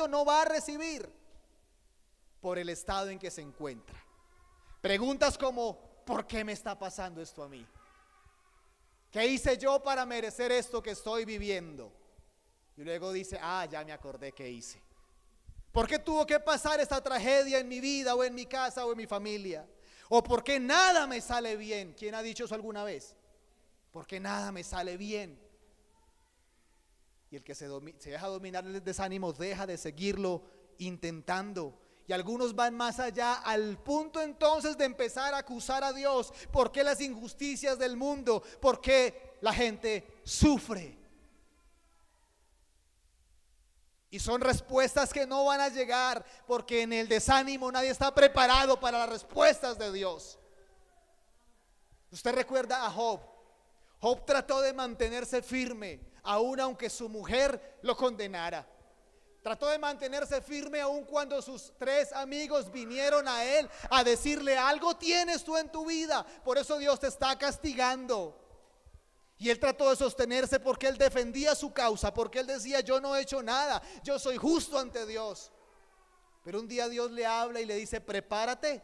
momento no va a recibir por el estado en que se encuentra. Preguntas como: ¿por qué me está pasando esto a mí? ¿Qué hice yo para merecer esto que estoy viviendo? Y luego dice: ya me acordé qué hice. ¿Por qué tuvo que pasar esta tragedia en mi vida o en mi casa o en mi familia? ¿O por qué nada me sale bien? ¿Quién ha dicho eso alguna vez? ¿Por qué nada me sale bien? Y el que se deja dominar el desánimo deja de seguirlo intentando. Y algunos van más allá, al punto entonces de empezar a acusar a Dios. ¿Por qué las injusticias del mundo? ¿Por qué la gente sufre? Y son respuestas que no van a llegar, porque en el desánimo nadie está preparado para las respuestas de Dios. Usted recuerda a Job. Job trató de mantenerse firme, aun aunque su mujer lo condenara. Trató de mantenerse firme aun cuando sus 3 amigos vinieron a él a decirle: algo tienes tú en tu vida, por eso Dios te está castigando. Y él trató de sostenerse porque él defendía su causa, porque él decía: yo no he hecho nada, yo soy justo ante Dios. Pero un día Dios le habla y le dice: prepárate,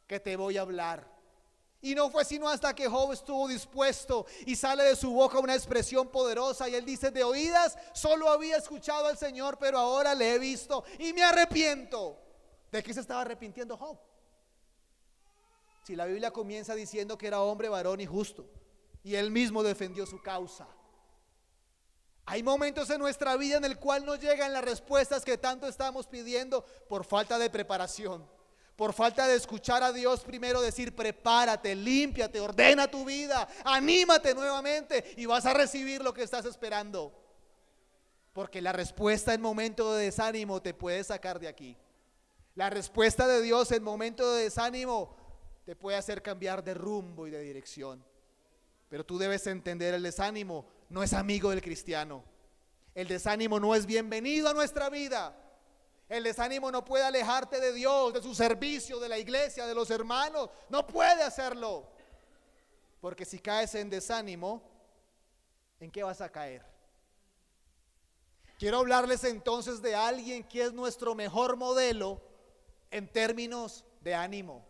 que te voy a hablar. Y no fue sino hasta que Job estuvo dispuesto y sale de su boca una expresión poderosa, y él dice: de oídas solo había escuchado al Señor, pero ahora le he visto y me arrepiento. ¿De qué se estaba arrepintiendo Job? Si la Biblia comienza diciendo que era hombre, varón y justo, y él mismo defendió su causa. Hay momentos en nuestra vida en el cual no llegan las respuestas que tanto estamos pidiendo por falta de preparación, por falta de escuchar a Dios primero decir: prepárate, límpiate, ordena tu vida, anímate nuevamente y vas a recibir lo que estás esperando. Porque la respuesta en momento de desánimo te puede sacar de aquí. La respuesta de Dios en momento de desánimo te puede hacer cambiar de rumbo y de dirección. Pero tú debes entender: el desánimo no es amigo del cristiano. El desánimo no es bienvenido a nuestra vida. El desánimo no puede alejarte de Dios, de su servicio, de la iglesia, de los hermanos. No puede hacerlo. Porque si caes en desánimo, ¿en qué vas a caer? Quiero hablarles entonces de alguien que es nuestro mejor modelo en términos de ánimo.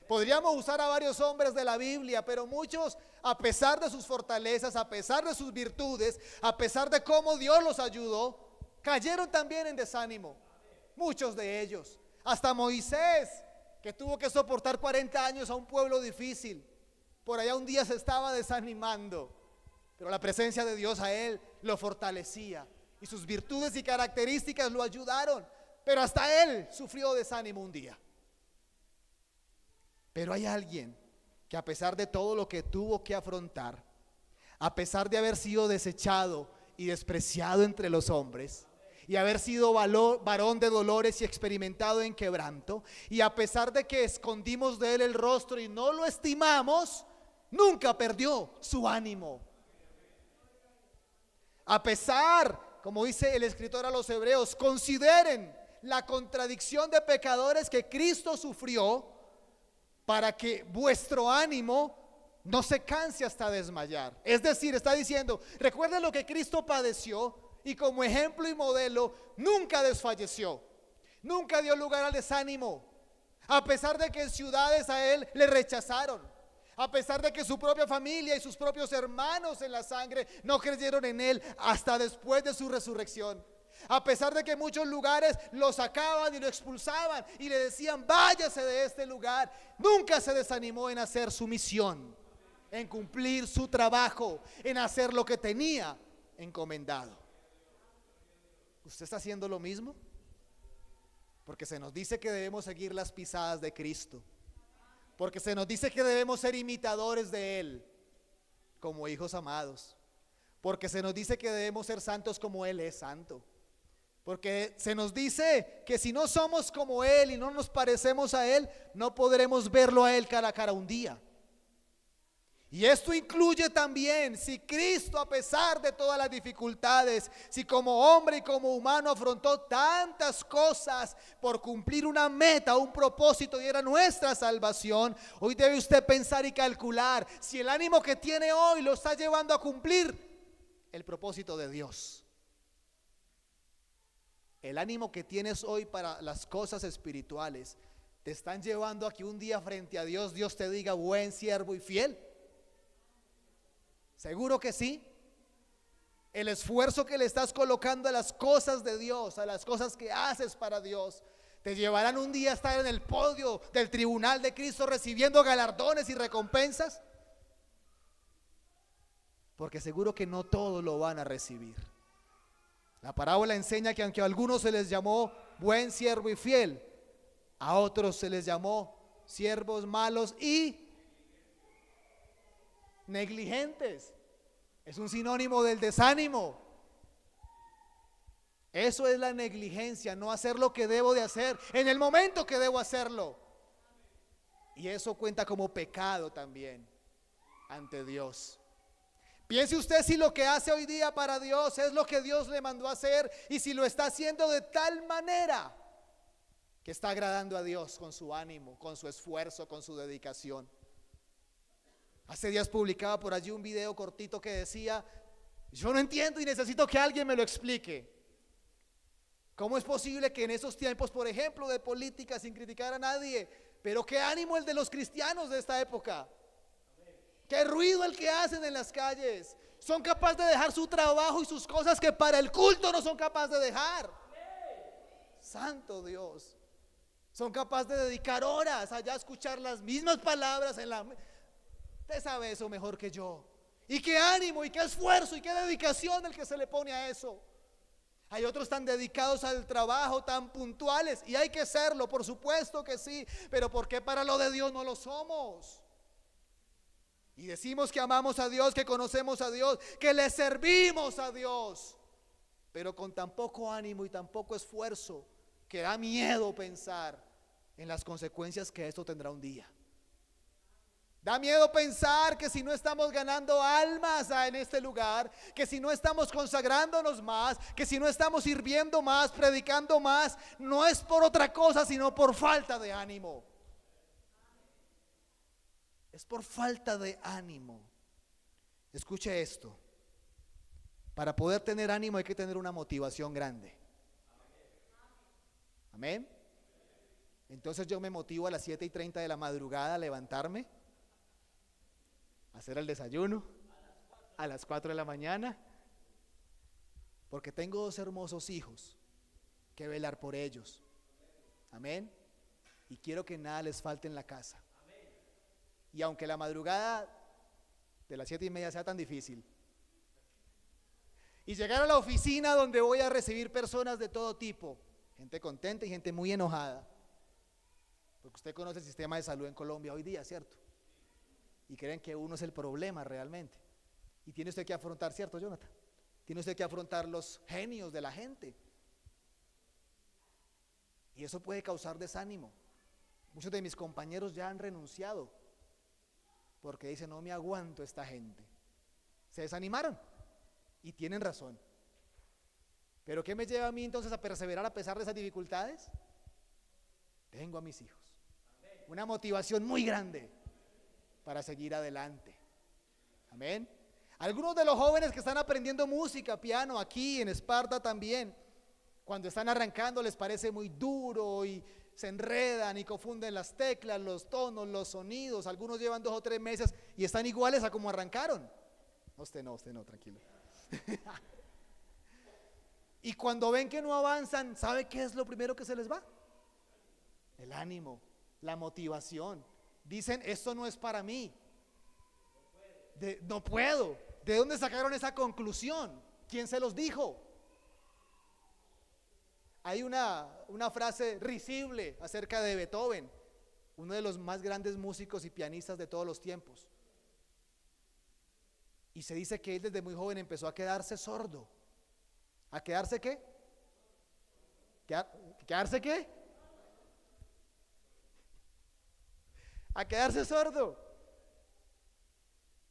Podríamos usar a varios hombres de la Biblia, pero muchos, a pesar de sus fortalezas, a pesar de sus virtudes, a pesar de cómo Dios los ayudó, cayeron también en desánimo. Muchos de ellos, hasta Moisés, que tuvo que soportar 40 años a un pueblo difícil, por allá un día se estaba desanimando, pero la presencia de Dios a él lo fortalecía y sus virtudes y características lo ayudaron, pero hasta él sufrió desánimo un día. Pero hay alguien que, a pesar de todo lo que tuvo que afrontar, a pesar de haber sido desechado y despreciado entre los hombres, y haber sido varón de dolores y experimentado en quebranto, y a pesar de que escondimos de él el rostro y no lo estimamos, nunca perdió su ánimo. A pesar, como dice el escritor a los Hebreos, consideren la contradicción de pecadores que Cristo sufrió, para que vuestro ánimo no se canse hasta desmayar. Es decir, está diciendo: recuerden lo que Cristo padeció, y como ejemplo y modelo nunca desfalleció, nunca dio lugar al desánimo, a pesar de que en ciudades a él le rechazaron, a pesar de que su propia familia y sus propios hermanos en la sangre no creyeron en él hasta después de su resurrección, a pesar de que muchos lugares lo sacaban y lo expulsaban y le decían: váyase de este lugar, nunca se desanimó en hacer su misión, en cumplir su trabajo, en hacer lo que tenía encomendado. ¿Usted está haciendo lo mismo? Porque se nos dice que debemos seguir las pisadas de Cristo, porque se nos dice que debemos ser imitadores de Él como hijos amados, porque se nos dice que debemos ser santos como Él es santo, porque se nos dice que si no somos como Él y no nos parecemos a Él, no podremos verlo a Él cara a cara un día. Y esto incluye también, si Cristo, a pesar de todas las dificultades, si como hombre y como humano afrontó tantas cosas por cumplir una meta, un propósito, y era nuestra salvación, hoy debe usted pensar y calcular si el ánimo que tiene hoy lo está llevando a cumplir el propósito de Dios. el ánimo que tienes hoy para las cosas espirituales te están llevando a que un día frente a Dios, Dios te diga: buen siervo y fiel? Seguro que sí. El esfuerzo que le estás colocando a las cosas de Dios, a las cosas que haces para Dios, te llevarán un día a estar en el podio del tribunal de Cristo recibiendo galardones y recompensas. Porque seguro que no todos lo van a recibir. La parábola enseña que aunque a algunos se les llamó buen siervo y fiel, a otros se les llamó siervos malos y negligentes. Es un sinónimo del desánimo. Eso es la negligencia, no hacer lo que debo de hacer en el momento que debo hacerlo. Y eso cuenta como pecado también ante Dios. Piense usted si lo que hace hoy día para Dios es lo que Dios le mandó a hacer, y si lo está haciendo de tal manera que está agradando a Dios con su ánimo, con su esfuerzo, con su dedicación. Hace días publicaba por allí un video cortito que decía: yo no entiendo y necesito que alguien me lo explique. ¿Cómo es posible que en esos tiempos, por ejemplo, de política, sin criticar a nadie, pero qué ánimo el de los cristianos de esta época? Qué ruido el que hacen en las calles. Son capaces de dejar su trabajo y sus cosas que para el culto no son capaces de dejar. Santo Dios. Son capaces de dedicar horas allá a escuchar las mismas palabras en la... Usted sabe eso mejor que yo. Y qué ánimo y qué esfuerzo y qué dedicación el que se le pone a eso. Hay otros tan dedicados al trabajo, tan puntuales, y hay que serlo, por supuesto que sí, pero ¿por qué para lo de Dios no lo somos? Y decimos que amamos a Dios, que conocemos a Dios, que le servimos a Dios, pero con tan poco ánimo y tan poco esfuerzo que da miedo pensar en las consecuencias que esto tendrá un día. Da miedo pensar que si no estamos ganando almas en este lugar, que si no estamos consagrándonos más, que si no estamos sirviendo más, predicando más, no es por otra cosa sino por falta de ánimo. Es por falta de ánimo. Escuche esto: para poder tener ánimo hay que tener una motivación grande. Amén. Entonces yo me motivo a las 7:30 de la madrugada a levantarme, a hacer el desayuno a las 4 de la mañana, porque tengo 2 hermosos hijos que velar por ellos. Amén. Y quiero que nada les falte en la casa. Y aunque la madrugada de las 7:30 sea tan difícil, y llegar a la oficina donde voy a recibir personas de todo tipo, gente contenta y gente muy enojada, porque usted conoce el sistema de salud en Colombia hoy día, ¿cierto? Y creen que uno es el problema realmente. Y tiene usted que afrontar, ¿cierto, Jonathan? Tiene usted que afrontar los genios de la gente. Y eso puede causar desánimo. Muchos de mis compañeros ya han renunciado porque dicen: no me aguanto esta gente. Se desanimaron y tienen razón. Pero ¿qué me lleva a mí entonces a perseverar a pesar de esas dificultades? Tengo a mis hijos. Una motivación muy grande para seguir adelante. Amén. Algunos de los jóvenes que están aprendiendo música, piano, aquí en Esparta también, cuando están arrancando les parece muy duro y se enredan y confunden las teclas, los tonos, los sonidos. Algunos llevan 2 o 3 meses y están iguales a como arrancaron. Usted no, tranquilo. Y cuando ven que no avanzan, ¿sabe qué es lo primero que se les va? El ánimo, la motivación. Dicen: esto no es para mí. No puedo. ¿De dónde sacaron esa conclusión? ¿Quién se los dijo? Hay una frase risible acerca de Beethoven, uno de los más grandes músicos y pianistas de todos los tiempos. Y se dice que él desde muy joven empezó a quedarse sordo. ¿A quedarse qué? ¿Quedarse qué? A quedarse sordo.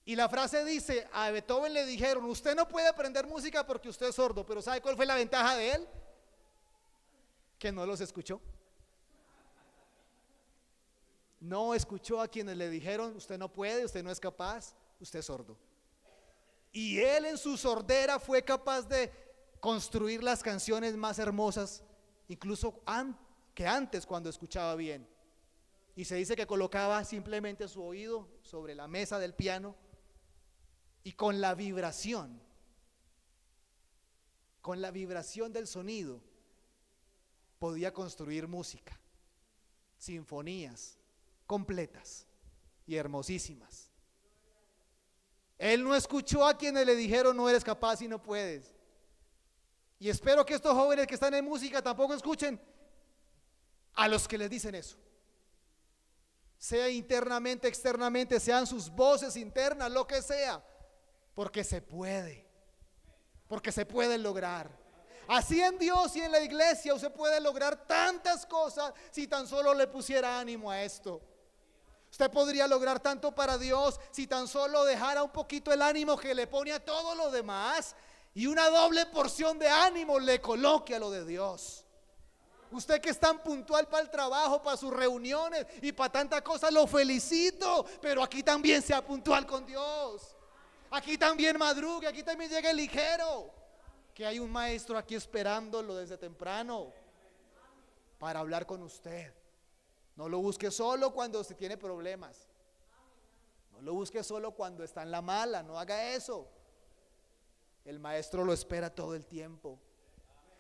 Y la frase dice: a Beethoven le dijeron: usted no puede aprender música porque usted es sordo. Pero ¿sabe cuál fue la ventaja de él? Que no los escuchó. No escuchó a quienes le dijeron: usted no puede, usted no es capaz, usted es sordo. Y él en su sordera fue capaz de construir las canciones más hermosas incluso que antes cuando escuchaba bien. Y se dice que colocaba simplemente su oído sobre la mesa del piano y con la vibración del sonido, podía construir música, sinfonías completas y hermosísimas. Él no escuchó a quienes le dijeron no eres capaz y no puedes. Y espero que estos jóvenes que están en música tampoco escuchen a los que les dicen eso. Sea internamente, externamente, sean sus voces internas, lo que sea, porque se puede lograr. Así en Dios y en la iglesia usted puede lograr tantas cosas si tan solo le pusiera ánimo a esto. Usted podría lograr tanto para Dios si tan solo dejara un poquito el ánimo que le pone a todo lo demás y una doble porción de ánimo le coloque a lo de Dios. Usted que es tan puntual para el trabajo, para sus reuniones y para tantas cosas, lo felicito, pero aquí también sea puntual con Dios. Aquí también madrugue, aquí también llegue ligero, que hay un maestro aquí esperándolo desde temprano para hablar con usted. No lo busque solo cuando se tiene problemas, no lo busque solo cuando está en la mala, no haga eso. El maestro lo espera todo el tiempo.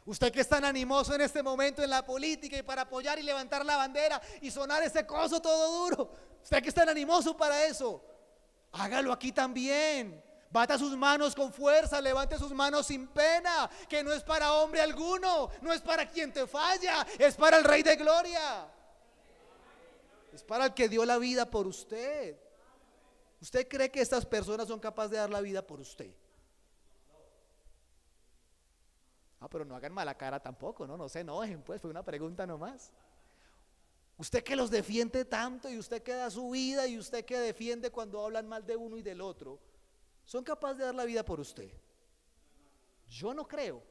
Usted que es tan animoso en este momento en la política y para apoyar y levantar la bandera y sonar ese coso todo duro, usted que es tan animoso para eso, hágalo aquí también. Bata sus manos con fuerza, levante sus manos sin pena, que no es para hombre alguno, no es para quien te falla, es para el Rey de Gloria. Es para el que dio la vida por usted. ¿Usted cree que estas personas son capaces de dar la vida por usted? Pero no hagan mala cara tampoco, no se enojen, pues fue una pregunta nomás. Usted que los defiende tanto y usted que da su vida y usted que defiende cuando hablan mal de uno y del otro, ¿son capaces de dar la vida por usted? Yo no creo.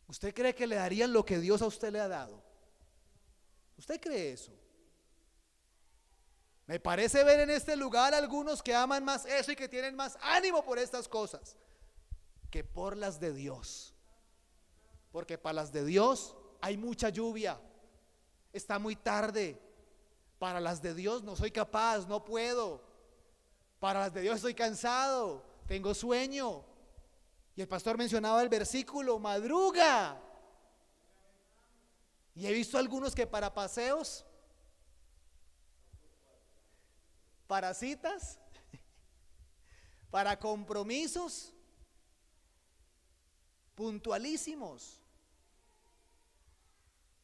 ¿Usted cree que le darían lo que Dios a usted le ha dado? ¿Usted cree eso? Me parece ver en este lugar algunos que aman más eso y que tienen más ánimo por estas cosas que por las de Dios. Porque para las de Dios hay mucha lluvia, está muy tarde. Para las de Dios no soy capaz, no puedo. Para las de Dios estoy cansado, tengo sueño. Y el pastor mencionaba el versículo, madruga. Y he visto algunos que para paseos, para citas, para compromisos, puntualísimos.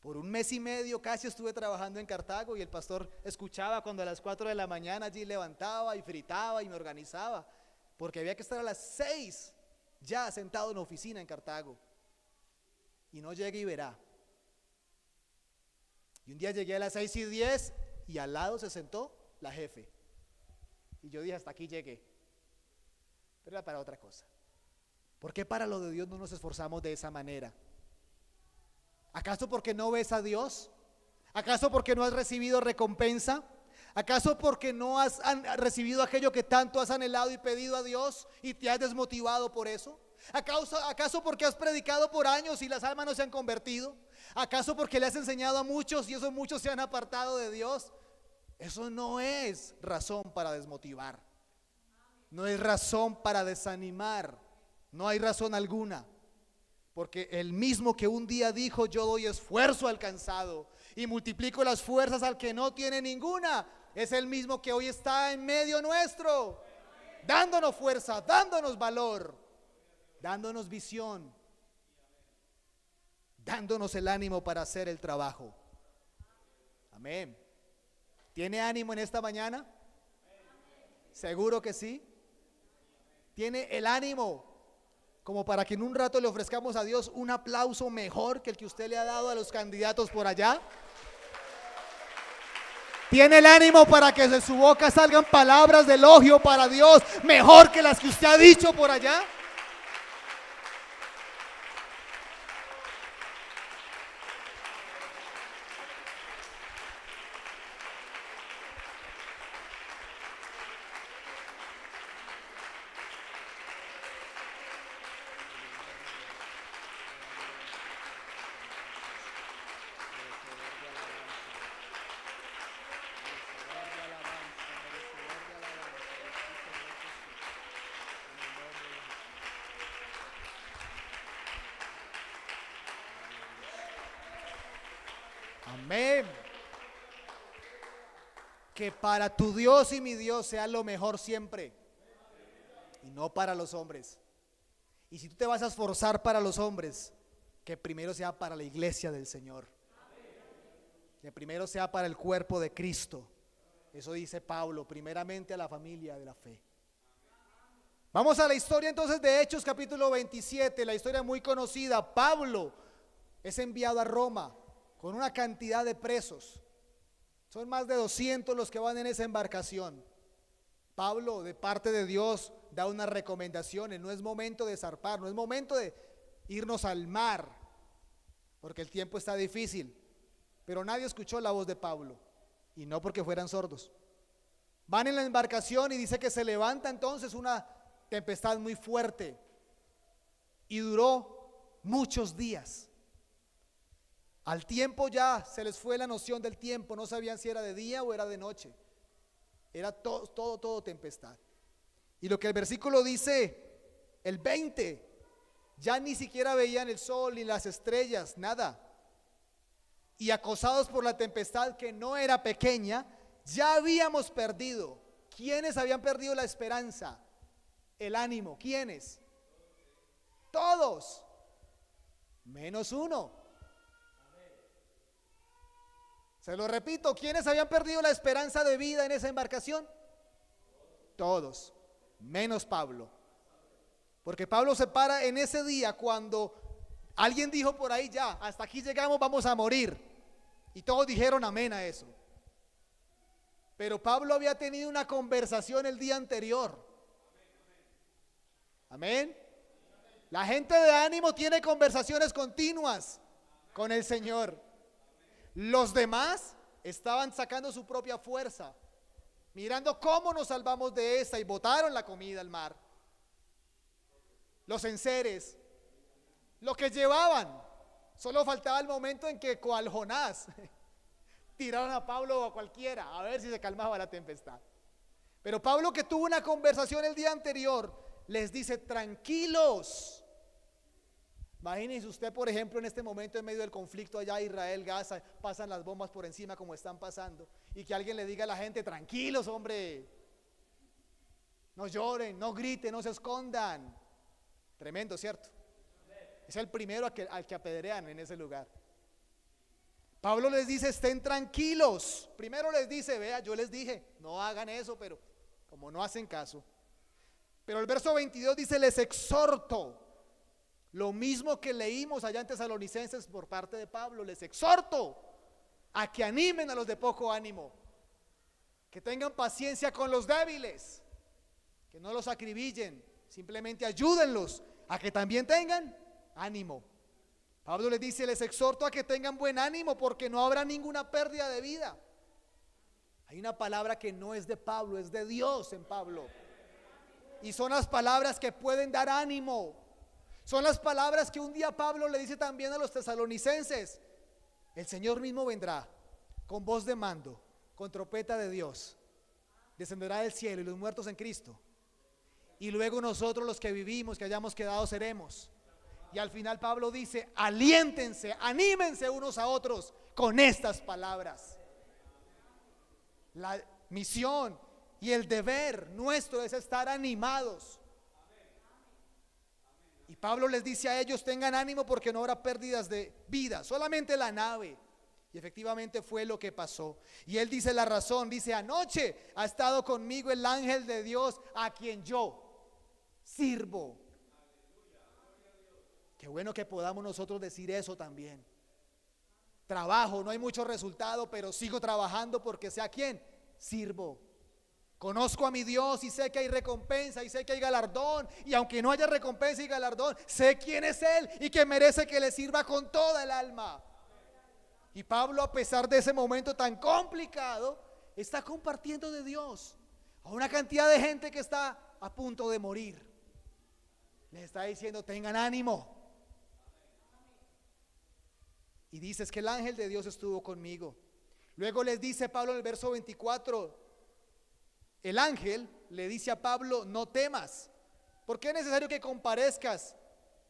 Por un mes y medio casi estuve trabajando en Cartago y el pastor escuchaba cuando a las 4 de la mañana allí levantaba y fritaba y me organizaba, porque había que estar a las 6 ya sentado en la oficina en Cartago. Y no llegue y verá. Y un día llegué a las 6:10 y al lado se sentó la jefe. Y yo dije, hasta aquí llegué. Pero era para otra cosa. ¿Por qué para lo de Dios no nos esforzamos de esa manera? ¿Acaso porque no ves a Dios? ¿Acaso porque no has recibido recompensa? ¿Acaso porque no has recibido aquello que tanto has anhelado y pedido a Dios y te has desmotivado por eso? ¿Acaso porque has predicado por años y las almas no se han convertido? ¿Acaso porque le has enseñado a muchos y esos muchos se han apartado de Dios? Eso no es razón para desmotivar, no es razón para desanimar. No hay razón alguna, porque el mismo que un día dijo yo doy esfuerzo al cansado y multiplico las fuerzas al que no tiene ninguna, es el mismo que hoy está en medio nuestro, dándonos fuerza, dándonos valor, dándonos visión, dándonos el ánimo para hacer el trabajo. Amén. ¿Tiene ánimo en esta mañana? ¿Seguro que sí? ¿Tiene el ánimo como para que en un rato le ofrezcamos a Dios un aplauso mejor que el que usted le ha dado a los candidatos por allá? ¿Tiene el ánimo para que de su boca salgan palabras de elogio para Dios mejor que las que usted ha dicho por allá? Amén. Que para tu Dios y mi Dios sea lo mejor siempre y no para los hombres. Y si tú te vas a esforzar para los hombres, que primero sea para la iglesia del Señor, que primero sea para el cuerpo de Cristo. Eso dice Pablo, primeramente a la familia de la fe. Vamos a la historia entonces de Hechos capítulo 27, la historia muy conocida. Pablo es enviado a Roma con una cantidad de presos. Son más de 200 los que van en esa embarcación. Pablo, de parte de Dios, da unas recomendaciones. No es momento de zarpar, no es momento de irnos al mar, porque el tiempo está difícil. Pero nadie escuchó la voz de Pablo, y no porque fueran sordos. Van en la embarcación y dice que se levanta entonces una tempestad muy fuerte, y duró muchos días. Al tiempo ya se les fue la noción del tiempo, no sabían si era de día o era de noche. Era todo tempestad. Y lo que el versículo dice, el 20, ya ni siquiera veían el sol ni las estrellas, nada. Y acosados por la tempestad que no era pequeña, ya habíamos perdido. ¿Quiénes habían perdido la esperanza? El ánimo. ¿Quiénes? Todos, menos uno. Se lo repito, ¿quiénes habían perdido la esperanza de vida en esa embarcación? Todos, menos Pablo. Porque Pablo se para en ese día cuando alguien dijo por ahí, ya, hasta aquí llegamos, vamos a morir. Y todos dijeron amén a eso. Pero Pablo había tenido una conversación el día anterior. Amén. La gente de ánimo tiene conversaciones continuas con el Señor. Los demás estaban sacando su propia fuerza, mirando cómo nos salvamos de esta, y botaron la comida al mar, los enseres, lo que llevaban. Solo faltaba el momento en que, cual Jonás, tiraron a Pablo o a cualquiera a ver si se calmaba la tempestad. Pero Pablo, que tuvo una conversación el día anterior, les dice: tranquilos. Imagínense usted, por ejemplo, en este momento en medio del conflicto allá Israel, Gaza, pasan las bombas por encima como están pasando, y que alguien le diga a la gente: tranquilos, hombre, no lloren, no griten, no se escondan. Tremendo, ¿cierto? Es el primero al que apedrean en ese lugar. Pablo les dice: estén tranquilos. Primero les dice: vea, yo les dije, no hagan eso, pero como no hacen caso. Pero el verso 22 dice: les exhorto. Lo mismo que leímos allá en Tesalonicenses por parte de Pablo. Les exhorto a que animen a los de poco ánimo, que tengan paciencia con los débiles, que no los acribillen, simplemente ayúdenlos a que también tengan ánimo. Pablo les dice: les exhorto a que tengan buen ánimo, porque no habrá ninguna pérdida de vida. Hay una palabra que no es de Pablo, es de Dios en Pablo, y son las palabras que pueden dar ánimo. Son las palabras que un día Pablo le dice también a los tesalonicenses: el Señor mismo vendrá con voz de mando, con trompeta de Dios, descenderá del cielo, y los muertos en Cristo, y luego nosotros los que vivimos, que hayamos quedado, seremos. Y al final Pablo dice: aliéntense, anímense unos a otros con estas palabras. La misión y el deber nuestro es estar animados. Y Pablo les dice a ellos: tengan ánimo, porque no habrá pérdidas de vida, solamente la nave. Y efectivamente fue lo que pasó. Y él dice la razón, dice: anoche ha estado conmigo el ángel de Dios, a quien yo sirvo. Qué bueno que podamos nosotros decir eso también. Trabajo, no hay mucho resultado, pero sigo trabajando porque sé a quién sirvo. Conozco a mi Dios y sé que hay recompensa y sé que hay galardón, y aunque no haya recompensa y galardón, sé quién es Él y que merece que le sirva con toda el alma. Y Pablo, a pesar de ese momento tan complicado, está compartiendo de Dios a una cantidad de gente que está a punto de morir. Les está diciendo: tengan ánimo. Y dice: es que el ángel de Dios estuvo conmigo. Luego les dice Pablo en el verso 24, el ángel le dice a Pablo: no temas, porque es necesario que comparezcas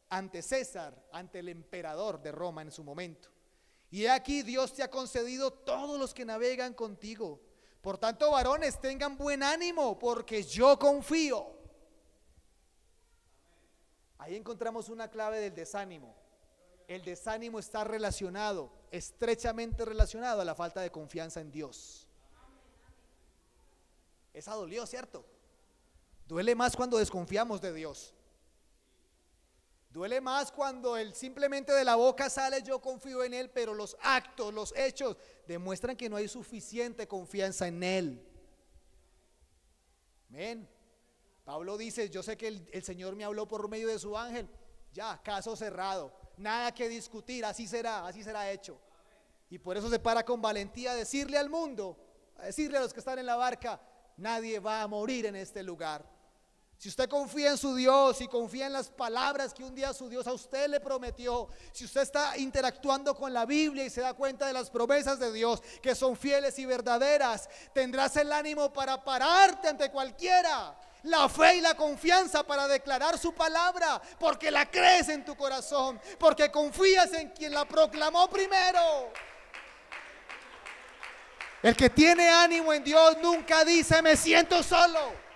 ante César, ante el emperador de Roma en su momento. Y he aquí, Dios te ha concedido todos los que navegan contigo. Por tanto, varones, tengan buen ánimo, porque yo confío. Ahí encontramos una clave del desánimo. El desánimo está relacionado, estrechamente relacionado a la falta de confianza en Dios. Esa dolió, ¿cierto? Duele más cuando desconfiamos de Dios. Duele más cuando simplemente de la boca sale yo confío en Él, pero los actos, los hechos demuestran que no hay suficiente confianza en Él. Amén. Pablo dice, yo sé que el Señor me habló por medio de su ángel. Ya, caso cerrado, nada que discutir, así será hecho. Y por eso se para con valentía a decirle al mundo, a decirle a los que están en la barca, nadie va a morir en este lugar. Si usted confía en su Dios y confía en las palabras que un día su Dios a usted le prometió, si usted está interactuando con la Biblia y se da cuenta de las promesas de Dios que son fieles y verdaderas, tendrás el ánimo para pararte ante cualquiera, la fe y la confianza para declarar su palabra, porque la crees en tu corazón, porque confías en quien la proclamó primero. El que tiene ánimo en Dios nunca dice me siento solo.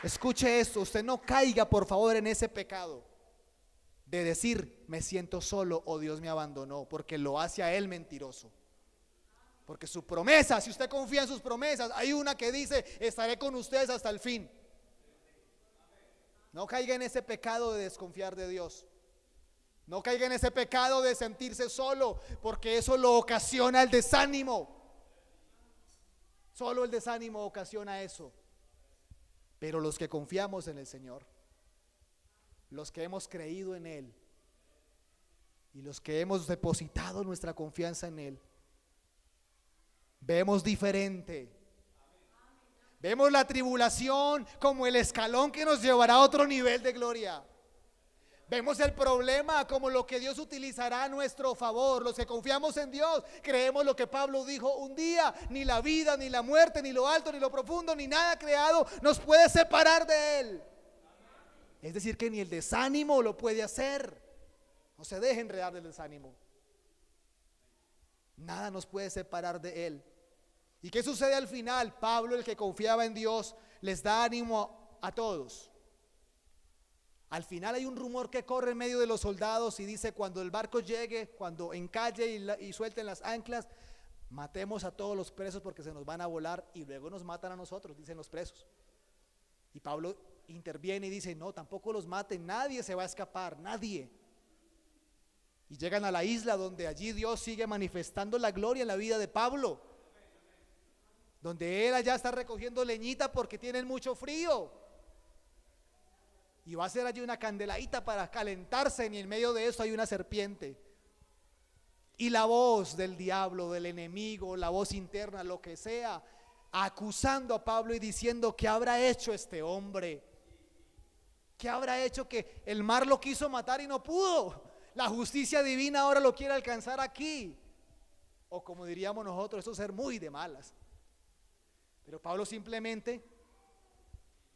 Escuche esto, usted no caiga por favor en ese pecado de decir me siento solo o Dios me abandonó, porque lo hace a él mentiroso. Porque su promesa, si usted confía en sus promesas, hay una que dice estaré con ustedes hasta el fin. No caiga en ese pecado de desconfiar de Dios. No caiga en ese pecado de sentirse solo, porque eso lo ocasiona el desánimo. Solo el desánimo ocasiona eso. Pero los que confiamos en el Señor, los que hemos creído en Él y los que hemos depositado nuestra confianza en Él, vemos diferente. Vemos la tribulación como el escalón que nos llevará a otro nivel de gloria. Vemos el problema como lo que Dios utilizará a nuestro favor. Los que confiamos en Dios creemos lo que Pablo dijo un día: ni la vida, ni la muerte, ni lo alto, ni lo profundo, ni nada creado nos puede separar de Él. Es decir, que ni el desánimo lo puede hacer. No se deje enredar del desánimo. Nada nos puede separar de Él. ¿Y qué sucede al final? Pablo, el que confiaba en Dios, les da ánimo a todos. Al final hay un rumor que corre en medio de los soldados y dice: cuando el barco llegue, cuando encalle y suelten las anclas, matemos a todos los presos porque se nos van a volar y luego nos matan a nosotros, dicen los presos. Y Pablo interviene y dice: no, tampoco los maten, nadie se va a escapar, nadie. Y llegan a la isla donde allí Dios sigue manifestando la gloria en la vida de Pablo, donde él allá está recogiendo leñita porque tienen mucho frío. Y va a hacer allí una candeladita para calentarse, y en medio de eso hay una serpiente. Y la voz del diablo, del enemigo, la voz interna, lo que sea, acusando a Pablo y diciendo: ¿qué habrá hecho este hombre? ¿Qué habrá hecho que el mar lo quiso matar y no pudo? La justicia divina ahora lo quiere alcanzar aquí. O como diríamos nosotros, eso es ser muy de malas. Pero Pablo simplemente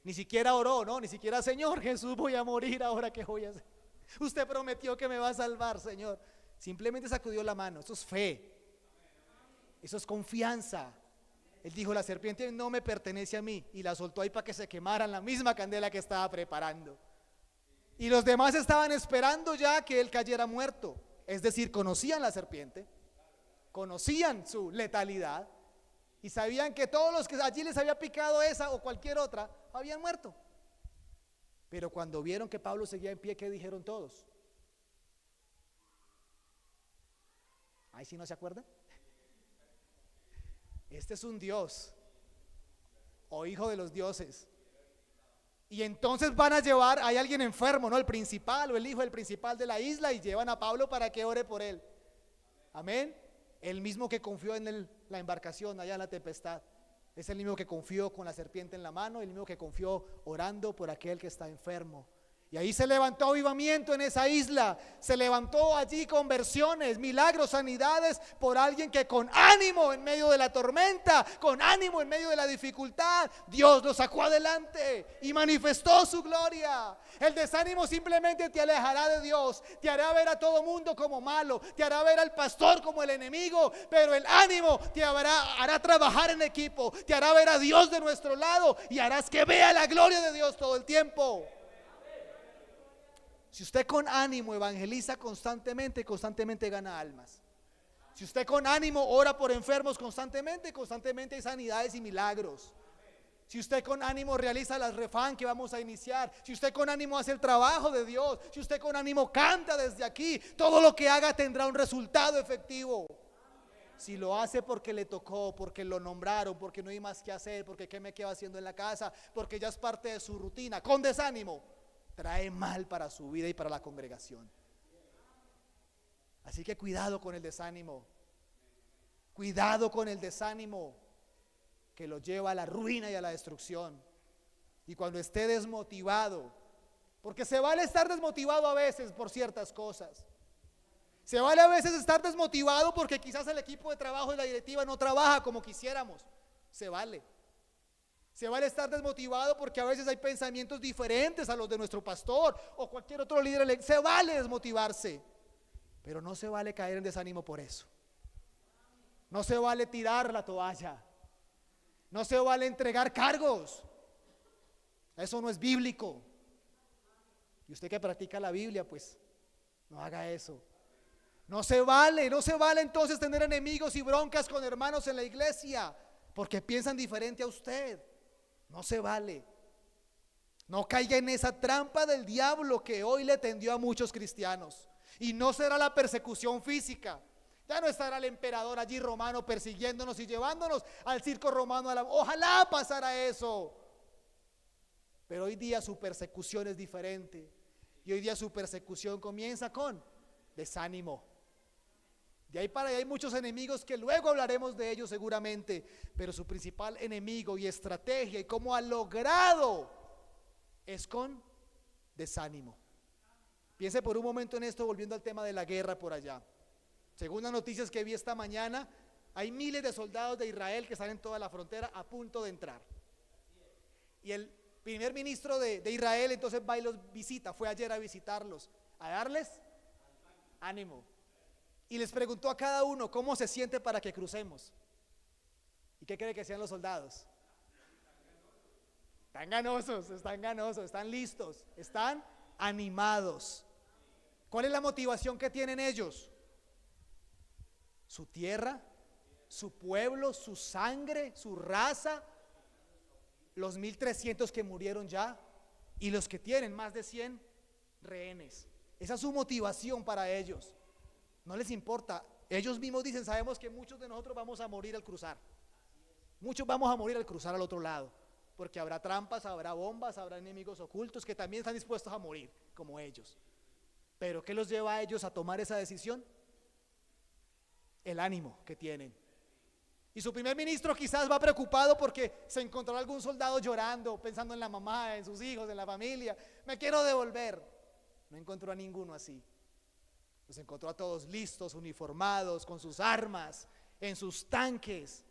ni siquiera oró, no, ni siquiera: Señor Jesús, voy a morir, ahora qué voy a hacer. Usted prometió que me va a salvar, Señor. Simplemente sacudió la mano. Eso es fe, eso es confianza. Él dijo: la serpiente no me pertenece a mí, y la soltó ahí para que se quemara en la misma candela que estaba preparando. Y los demás estaban esperando ya que él cayera muerto. Es decir, conocían la serpiente, conocían su letalidad y sabían que todos los que allí les había picado esa o cualquier otra habían muerto. Pero cuando vieron que Pablo seguía en pie, ¿qué dijeron todos? ¿Ahí sí no se acuerdan? Este es un Dios o hijo de los dioses. Y entonces van a llevar, hay alguien enfermo, ¿no? El principal o el hijo del principal de la isla, y llevan a Pablo para que ore por él. Amén. El mismo que confió en la embarcación allá en la tempestad. Es el mismo que confió con la serpiente en la mano, el mismo que confió orando por aquel que está enfermo. Y ahí se levantó avivamiento en esa isla, se levantó allí conversiones, milagros, sanidades por alguien que con ánimo en medio de la tormenta, con ánimo en medio de la dificultad, Dios lo sacó adelante y manifestó su gloria. El desánimo simplemente te alejará de Dios, te hará ver a todo mundo como malo, te hará ver al pastor como el enemigo, pero el ánimo te hará trabajar en equipo, te hará ver a Dios de nuestro lado y harás que vea la gloria de Dios todo el tiempo. Si usted con ánimo evangeliza constantemente, constantemente gana almas. Si usted con ánimo ora por enfermos constantemente, constantemente hay sanidades y milagros. Si usted con ánimo realiza las refán que vamos a iniciar, si usted con ánimo hace el trabajo de Dios, si usted con ánimo canta desde aquí, todo lo que haga tendrá un resultado efectivo. Si lo hace porque le tocó, porque lo nombraron, porque no hay más que hacer, porque qué me quedo haciendo en la casa, porque ya es parte de su rutina, con desánimo, trae mal para su vida y para la congregación. Así que cuidado con el desánimo. Cuidado con el desánimo que lo lleva a la ruina y a la destrucción. Y cuando esté desmotivado, porque se vale estar desmotivado a veces por ciertas cosas. Se vale a veces estar desmotivado porque quizás el equipo de trabajo y la directiva no trabaja como quisiéramos. Se vale. Se vale estar desmotivado porque a veces hay pensamientos diferentes a los de nuestro pastor o cualquier otro líder. Se vale desmotivarse, pero no se vale caer en desánimo por eso. No se vale tirar la toalla. No se vale entregar cargos. Eso no es bíblico. Y usted que practica la Biblia, pues no haga eso. No se vale entonces tener enemigos y broncas con hermanos en la iglesia porque piensan diferente a usted. No se vale. No caiga en esa trampa del diablo que hoy le tendió a muchos cristianos. Y no será la persecución física. Ya no estará el emperador allí romano persiguiéndonos y llevándonos al circo romano. Ojalá pasara eso. Pero hoy día su persecución es diferente. Y hoy día su persecución comienza con desánimo. De ahí para allá hay muchos enemigos que luego hablaremos de ellos seguramente, pero su principal enemigo y estrategia y cómo ha logrado es con desánimo. Piense por un momento en esto, volviendo al tema de la guerra por allá. Según las noticias que vi esta mañana, hay miles de soldados de Israel que están en toda la frontera a punto de entrar. Y el primer ministro de Israel entonces va y los visita, fue ayer a visitarlos, a darles ánimo. Y les preguntó a cada uno cómo se siente para que crucemos. ¿Y qué cree que sean los soldados? Están ganosos, están listos, están animados. ¿Cuál es la motivación que tienen ellos? Su tierra, su pueblo, su sangre, su raza, los 1,300 que murieron ya y los que tienen más de 100 rehenes. Esa es su motivación para ellos. No les importa. Ellos mismos dicen, sabemos que muchos de nosotros vamos a morir al cruzar. Muchos vamos a morir al cruzar al otro lado. Porque habrá trampas, habrá bombas, habrá enemigos ocultos que también están dispuestos a morir, como ellos. Pero ¿qué los lleva a ellos a tomar esa decisión? El ánimo que tienen. Y su primer ministro quizás va preocupado porque se encontró algún soldado llorando, pensando en la mamá, en sus hijos, en la familia. Me quiero devolver. No encontró a ninguno así. Los encontró a todos listos, uniformados, con sus armas, en sus tanques,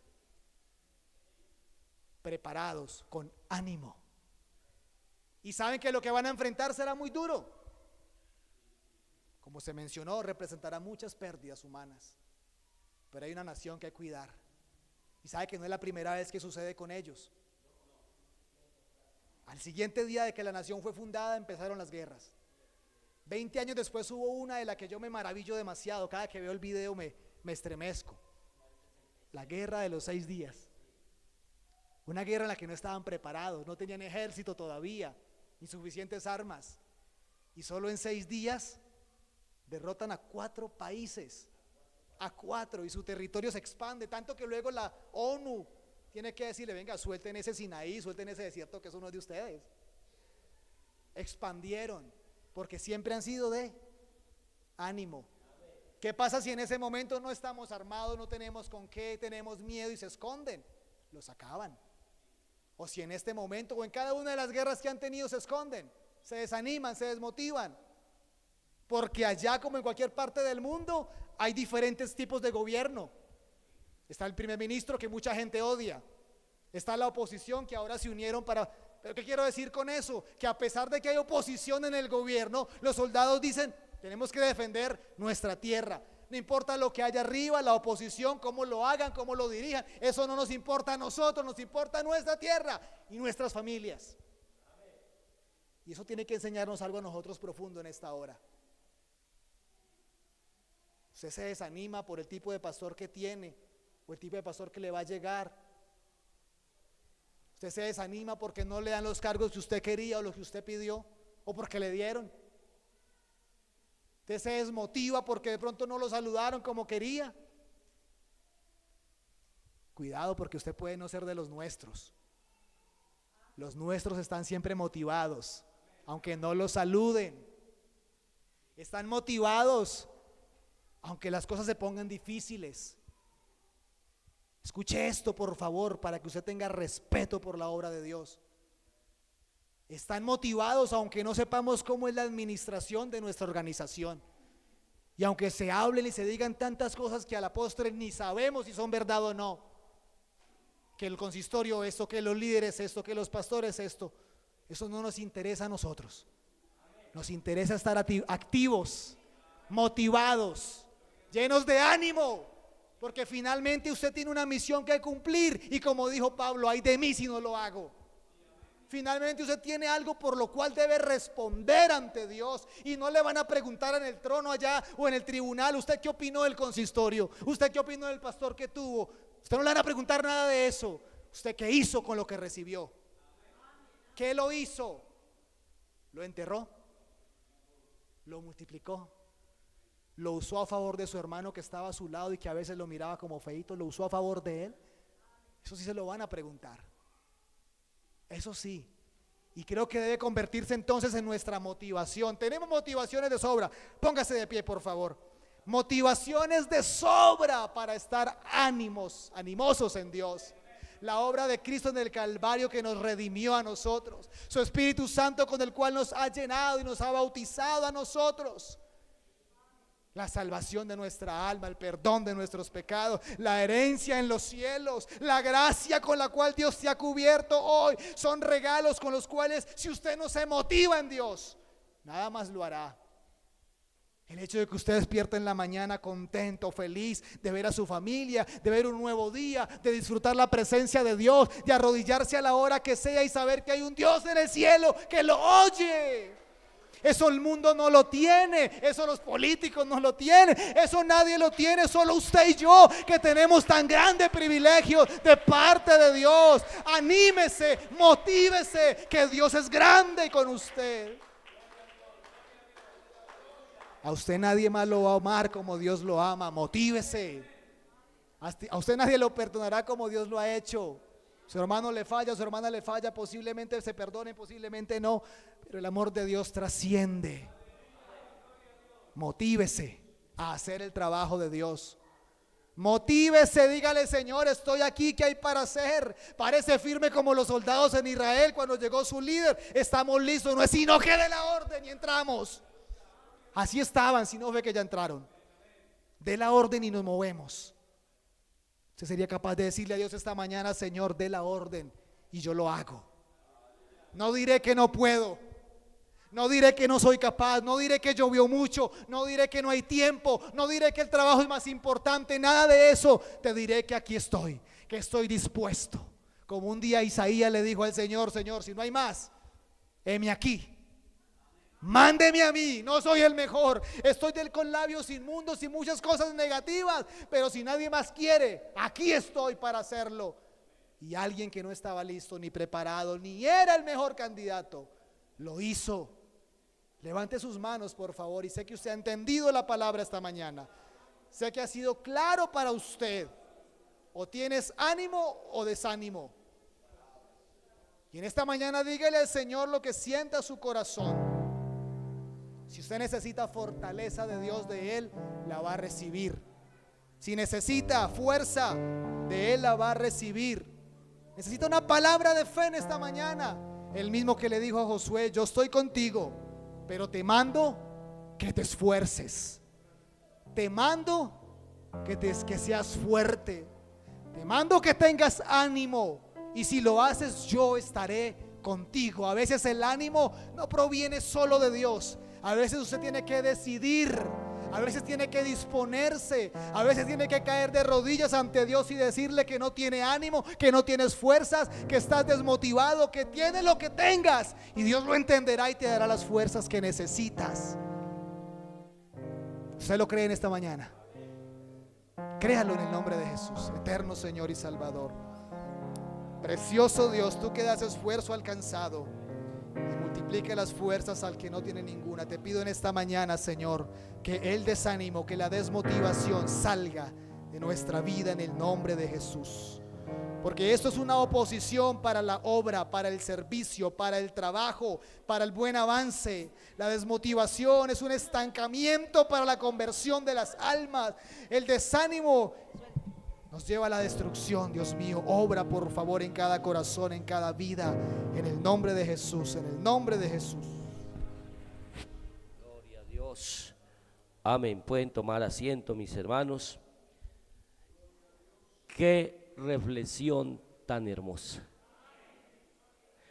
preparados, con ánimo. Y saben que lo que van a enfrentar será muy duro. Como se mencionó, representará muchas pérdidas humanas. Pero hay una nación que hay que cuidar. Y sabe que no es la primera vez que sucede con ellos. Al siguiente día de que la nación fue fundada, empezaron las guerras. 20 años después hubo una de la que yo me maravillo demasiado. Cada que veo el video me estremezco. La guerra de los 6 días. Una guerra en la que no estaban preparados, no tenían ejército todavía, ni suficientes armas. Y solo en 6 días derrotan a 4 países. A 4, y su territorio se expande, tanto que luego la ONU tiene que decirle, venga, suelten ese Sinaí, suelten ese desierto que eso no es de ustedes. Expandieron. Porque siempre han sido de ánimo. ¿Qué pasa si en ese momento no estamos armados, no tenemos con qué, tenemos miedo y se esconden? Los acaban. O si en este momento o en cada una de las guerras que han tenido se esconden, se desaniman, se desmotivan. Porque allá, como en cualquier parte del mundo, hay diferentes tipos de gobierno. Está el primer ministro, que mucha gente odia. Está la oposición, que ahora se unieron para... ¿Pero qué quiero decir con eso? Que a pesar de que hay oposición en el gobierno, los soldados dicen: tenemos que defender nuestra tierra. No importa lo que haya arriba, la oposición, cómo lo hagan, cómo lo dirijan, eso no nos importa a nosotros, nos importa nuestra tierra y nuestras familias. Y eso tiene que enseñarnos algo a nosotros profundo en esta hora. Usted se desanima por el tipo de pastor que tiene o el tipo de pastor que le va a llegar. Usted se desanima porque no le dan los cargos que usted quería o los que usted pidió o porque le dieron. Usted se desmotiva porque de pronto no lo saludaron como quería. Cuidado, porque usted puede no ser de los nuestros. Los nuestros están siempre motivados, aunque no los saluden. Están motivados aunque las cosas se pongan difíciles. Escuche esto, por favor, para que usted tenga respeto por la obra de Dios. Están motivados aunque no sepamos cómo es la administración de nuestra organización. Y aunque se hablen y se digan tantas cosas que a la postre ni sabemos si son verdad o no. Que el consistorio esto, que los líderes esto, que los pastores esto. Eso no nos interesa a nosotros. Nos interesa estar activos, motivados, llenos de ánimo, porque finalmente usted tiene una misión que cumplir. Y como dijo Pablo: ay de mí si no lo hago. Finalmente usted tiene algo por lo cual debe responder ante Dios, y no le van a preguntar en el trono allá o en el tribunal: ¿usted qué opinó del consistorio? ¿Usted qué opinó del pastor que tuvo? Usted no le van a preguntar nada de eso. ¿Usted qué hizo con lo que recibió? ¿Qué lo hizo? ¿Lo enterró? ¿Lo multiplicó? ¿Lo usó a favor de su hermano que estaba a su lado y que a veces lo miraba como feíto? ¿Lo usó a favor de él? Eso sí se lo van a preguntar. Eso sí. Y creo que debe convertirse entonces en nuestra motivación. Tenemos motivaciones de sobra. Póngase de pie, por favor. Motivaciones de sobra para estar animosos en Dios. La obra de Cristo en el Calvario, que nos redimió a nosotros. Su Espíritu Santo, con el cual nos ha llenado y nos ha bautizado a nosotros. La salvación de nuestra alma, el perdón de nuestros pecados, la herencia en los cielos, la gracia con la cual Dios te ha cubierto hoy, son regalos con los cuales, si usted no se motiva en Dios, nada más lo hará. El hecho de que usted despierte en la mañana contento, feliz de ver a su familia, de ver un nuevo día, de disfrutar la presencia de Dios, de arrodillarse a la hora que sea y saber que hay un Dios en el cielo que lo oye. Eso el mundo no lo tiene, eso los políticos no lo tienen, eso nadie lo tiene, solo usted y yo, que tenemos tan grande privilegio de parte de Dios. Anímese, motívese, que Dios es grande con usted. A usted nadie más lo va a amar como Dios lo ama. Motívese. A usted nadie lo perdonará como Dios lo ha hecho. Su hermano le falla, su hermana le falla, posiblemente se perdone, posiblemente no, pero el amor de Dios trasciende. Motívese a hacer el trabajo de Dios. Motívese, dígale: Señor, estoy aquí, ¿qué hay para hacer? Parece firme como los soldados en Israel cuando llegó su líder: estamos listos, no es sino que dé la orden y entramos. Así estaban, si no ve que ya entraron. Dé la orden y nos movemos. Usted sería capaz de decirle a Dios esta mañana: Señor, dé la orden y yo lo hago. No diré que no puedo, no diré que no soy capaz, no diré que llovió mucho, no diré que no hay tiempo, no diré que el trabajo es más importante, nada de eso. Te diré que aquí estoy, que estoy dispuesto. Como un día Isaías le dijo al Señor: Señor, si no hay más, heme aquí. Mándeme a mí, no soy el mejor, estoy con labios inmundos y muchas cosas negativas, pero si nadie más quiere, aquí estoy para hacerlo. Y alguien que no estaba listo ni preparado, ni era el mejor candidato, lo hizo. Levante sus manos, por favor, y sé que usted ha entendido la palabra esta mañana. Sé que ha sido claro para usted. O tienes ánimo o desánimo. Y en esta mañana dígale al Señor lo que sienta su corazón. Si usted necesita fortaleza de Dios, de Él la va a recibir. Si necesita fuerza, de Él la va a recibir. Necesita una palabra de fe en esta mañana. El mismo que le dijo a Josué: yo estoy contigo, pero te mando que te esfuerces. Te mando que seas fuerte. Te mando que tengas ánimo. Y si lo haces, yo estaré contigo. A veces el ánimo no proviene solo de Dios. A veces usted tiene que decidir. A veces tiene que disponerse. A veces tiene que caer de rodillas ante Dios y decirle que no tiene ánimo, que no tienes fuerzas, que estás desmotivado, que tienes lo que tengas. Y Dios lo entenderá y te dará las fuerzas que necesitas. ¿Usted lo cree en esta mañana? Créalo en el nombre de Jesús, eterno Señor y Salvador. Precioso Dios, tú que das esfuerzo alcanzado y multiplica las fuerzas al que no tiene ninguna. Te pido en esta mañana, Señor, que el desánimo, que la desmotivación salga de nuestra vida en el nombre de Jesús. Porque esto es una oposición para la obra, para el servicio, para el trabajo, para el buen avance. La desmotivación es un estancamiento para la conversión de las almas. El desánimo nos lleva a la destrucción. Dios mío, obra por favor en cada corazón, en cada vida, en el nombre de Jesús, en el nombre de Jesús. Gloria a Dios. Amén. Pueden tomar asiento, mis hermanos. Qué reflexión tan hermosa.